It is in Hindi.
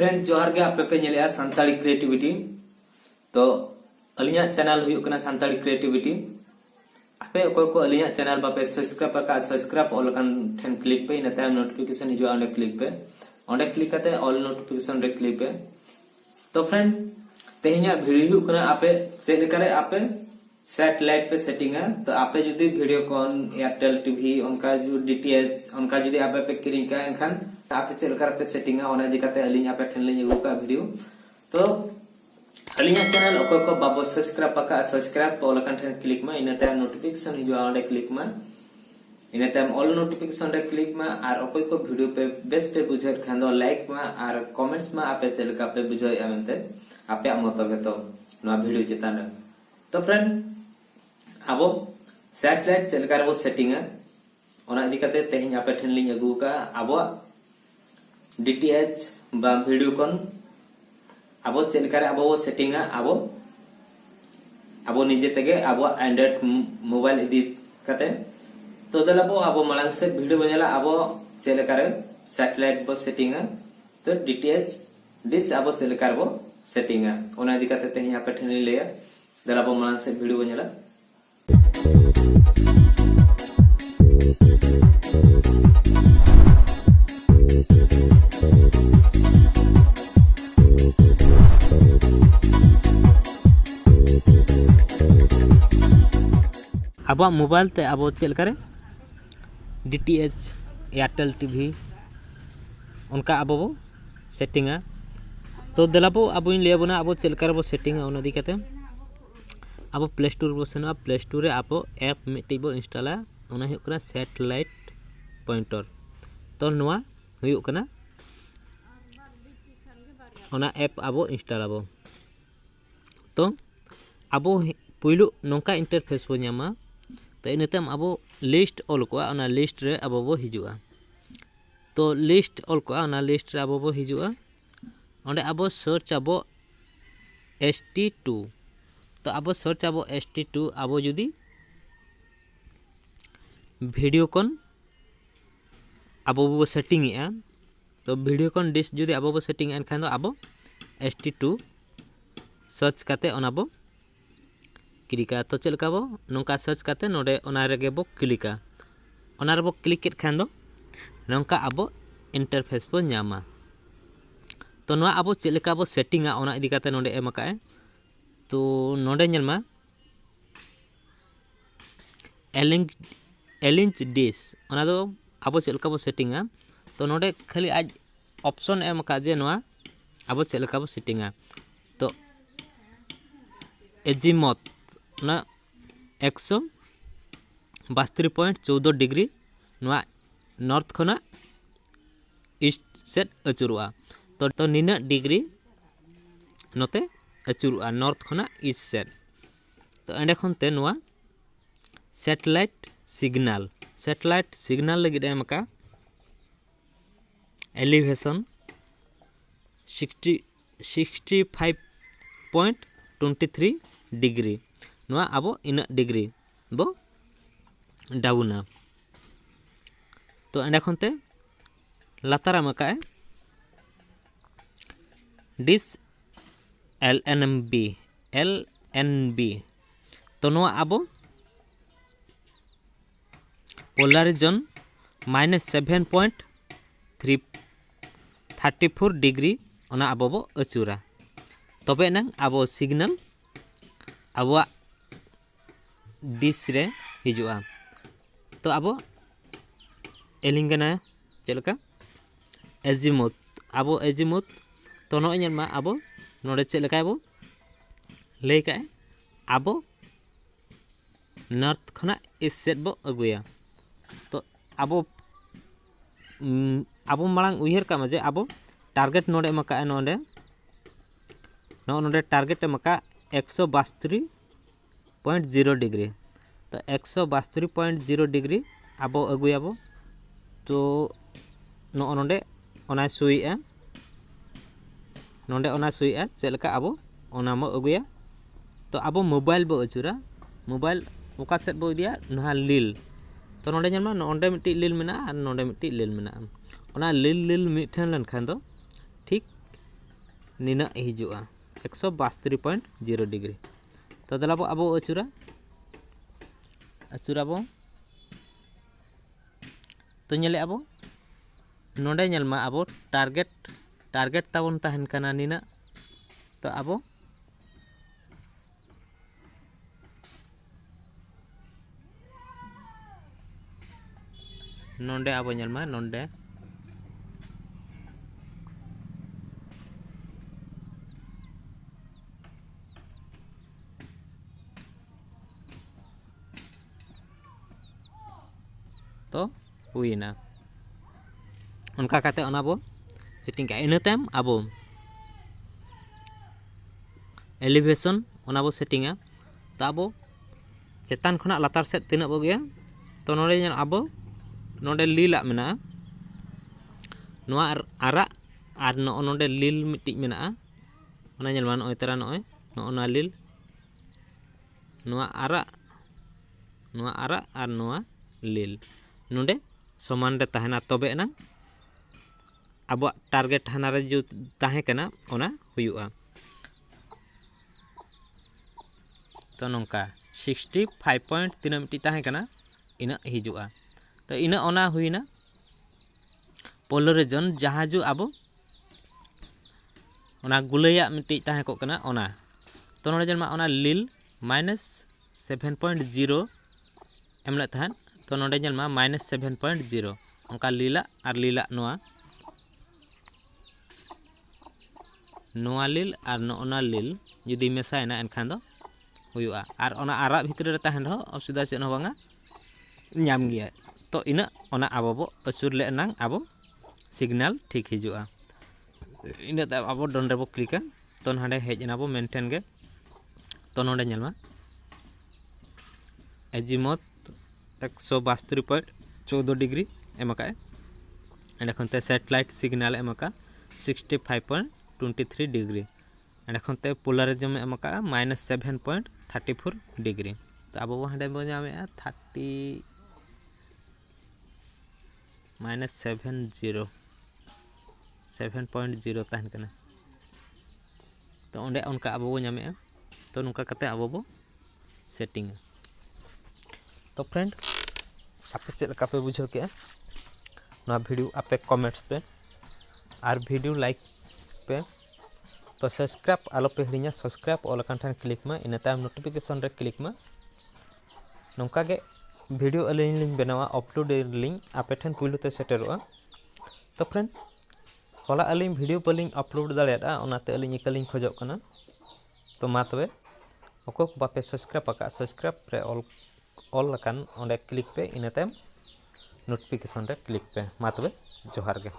फ्रेंड जोहार गे आपे पे नेले सानताली क्रिएटिविटी तो अलिया चैनल हुई कना सानताली क्रिएटिविटी आपे कोई को अलिया चैनल बापे सब्सक्राइब ऑल कन ठेन क्लिक पे इनते नोटिफिकेशन हिजुआ ऑन क्लिक करते ऑल नोटिफिकेशन रे क्लिक पे तो फ्रेंड तेहिया वीडियो कना आपे से करे आपे सैटेलाइट पे सेटिंग है तो आपे जुदी वीडियो कॉन एयरटेल टीवी उनका जो डीटीएच उनका जुदी आपे पे किरिंग का एनखान आपे से लकर पे सेटिंग है ओना दिखाते अलिंग आपे ठन ले अगु का वीडियो तो अलिंग चैनल ओको को बाबो सब्सक्राइब ऑल कंटेंट क्लिक में इनते नोटिफिकेशन हिजुआ ओंडे क्लिक में इनते ऑल नोटिफिकेशन रे क्लिक में आर ओको को वीडियो पे बेस्ट पे बुझे खान दो लाइक में आर कमेंट्स में आपे से लका पे बुझे आमते आपे मतबे तो नवा वीडियो चितान तो फ्रेंड अब सैटेलाइट चलकर वो सेटिंग है ओना इदी करते तेहिं आपे ठन लिंग अगु का अब डीटीएच बा वीडियो कॉन अब चलकर अब वो सेटिंग है अब निजे तेगे अब एंड्रॉइड मोबाइल इदी करते तो दलाबो अब मांग से वीडियो बनेला अब चलकर सैटेलाइट बो सेटिंग है तो डीटीएच डिश अब चलकर वो सेटिंग है ओना इदी करते तेहिं आपे ठन लिया दलाबो मांग से वीडियो बनेला अब मोबाइल ते अब चल करे डीटीएच एयरटेल टीवी उनका अब वो सेटिंग है तो दलाबो अब ले बना अब चल कर वो सेटिंग है उन दिखाते अब प्ले स्टोर बो सेना प्ले स्टोर रे अब ऐप मिट्टी बो इंस्टॉल है उना हुई कना सैटेलाइट पॉइंटर तो नवा हुई कना उना ऐप अब इंस्टॉल अब तो अब पुइलु नोंका इंटरफेस बो न्यामा तो इनतेम अब लिस्ट ऑल को ना लिस्ट रे अब वो हिजुआ तो लिस्ट ऑल को ना लिस्ट रे अब वो हिजुआ ओंडे अब सर्च अब ST2 तो अब सर्च अब ST2 अब जुदी वीडियो कॉन अब वो सेटिंग है तो वीडियो कॉन डिश जुदी अब वो सेटिंग एनखान अब ST2 सर्च करते ओना बो क्लिका तो चलका बो नोंका सर्च करते नोडे ओना रेगे बो क्लिका ओना रे बो क्लिक केट खान दो नोंका अब इंटरफेस बो न्यामा तो नोआ अब चलका बो सेटिंग आ ओना इदी करते नोडे एम का तो नोडे नेलमा एलिंच डिश ओना दो अब चलका बो सेटिंग आ तो नोडे खाली आज ऑप्शन एम का जे नोआ अब चलका बो सेटिंग आ तो एजिमथ ना 172.14 डिग्री नोआ नॉर्थ खना ईस्ट सेट अचुरुआ तो निना डिग्री नोते अचुरुआ नॉर्थ खना ईस्ट सेट तो एंडे खनते नोआ सैटेलाइट सिग्नल लगी एम का एलिवेशन 65.23 डिग्री नोआ अब इन डिग्री बो डाउना तो एंडे खनते लातारा मका डिस LNB तो नोआ अब पोलराइजन -7.34 डिग्री ओना अब बो अचुरा तबे नंग अब सिग्नल अब डिश रे हिजुआ तो अब एलिंगना चलका एजिमुथ तो नो मा अब नोडे चलका अब ले का अब नॉर्थ खना इस सेट बो अगुया तो अब मांग उहर का मजे अब टारगेट नोडे मका नोडे टारगेट मका 172.0 डिग्री तो 172.0 डिग्री अब अगुयाब तो नोडे ओना सुईआ नोडे ओना सुईआ चलका अब ओना मो अगुया तो अब मोबाइल बो अचुरा मोबाइल ओका सेट बो दिया नहा लील तो नोडे ᱧᱮᱞ नोडे मिट्टी लील मेना और नोडे मिट्टी लील मेना ओना लील मिठन लेनखान दो ठीक नीना हिजुआ 172.0 डिग्री तो दलाबो अब अचुरा अचुराबो तो नेले अब नोडे नेलमा अब टारगेट ताबन तहन कना नीना तो अब नोडे अब नेलमा नोडे तो हुईना उनका काते ओना बो सेटिंग का इना तायम आबो एलिवेशन ओना बो सेटिंगा तो आबो चेतान खना लातार सेट तिना बो गया तो नोडे आबो नोडे लीला मेना नोआ आरा आर नोडे लील मिट्टी मेना ओना नेलमा नोय तरा नोय नोना लील नोआ आरा आर नोआ लील नोडे समान रे तहना तबे ना अब टारगेट हाना रे जो ताहे कना ओना हुयुआ तो नोंका 65 पॉइंट तीना मिट्टी ताहे कना इना हिजुआ तो इना ओना हुइना पोलराइजेशन जहां जो अब ओना गुलैया मिट्टी ताहे को कना ओना तो नोडे जलमा ओना लील -7.0 एमले तहन तो नोडे जलमा -7.0 उनका लीला और लीला नोआ लील और नोना लील जुदी मेसायना एनखान दो हुयुआ और ओना आरा भितर रे तहन हो असुविधा चेन हो बांगा नाम गया तो इना ओना आबो बो असुर ले नांग आबो सिग्नल ठीक हिजुआ इना त आबो डोंडे बो क्लिक तो नाडे हेजना बो मेंटेन गे तो नोडे नेलमा एजिमोथ 172.14 डिग्री एमका एंड खनते सैटेलाइट सिग्नल एमका 65.23 डिग्री एंड खनते पोलराइजेशन एमका -7.34 डिग्री तो अब हांडे बो नामे 7.0 तहन कना तो ओंडे उनका अब बो नामे तो नुका कते अब बो सेटिंग तो फ्रेंड आपे चेक लगा पे बुझो के ना वीडियो आपे कमेंट्स पे और वीडियो लाइक पे तो सब्सक्राइब आलो पे हिड़िया सब्सक्राइब ऑल ठन क्लिक में इन तायम नोटिफिकेशन रे क्लिक में नौका के वीडियो अलिंग लिंक बनावा अपलोड लिंक आपे ठन पुइलो ते सेटरोआ तो फ्रेंड होला अलिंग वीडियो पलिंग अपलोड दाड़ेया ओनाते अलिंग एकलिंग खोजो कना तो मा तबे ओको बापे सब्सक्राइब आका सब्सक्राइब रे ऑल लकान ओंडे क्लिक पे इन तायम नोटिफिकेशन रे क्लिक पे मा तबे जोहार गे।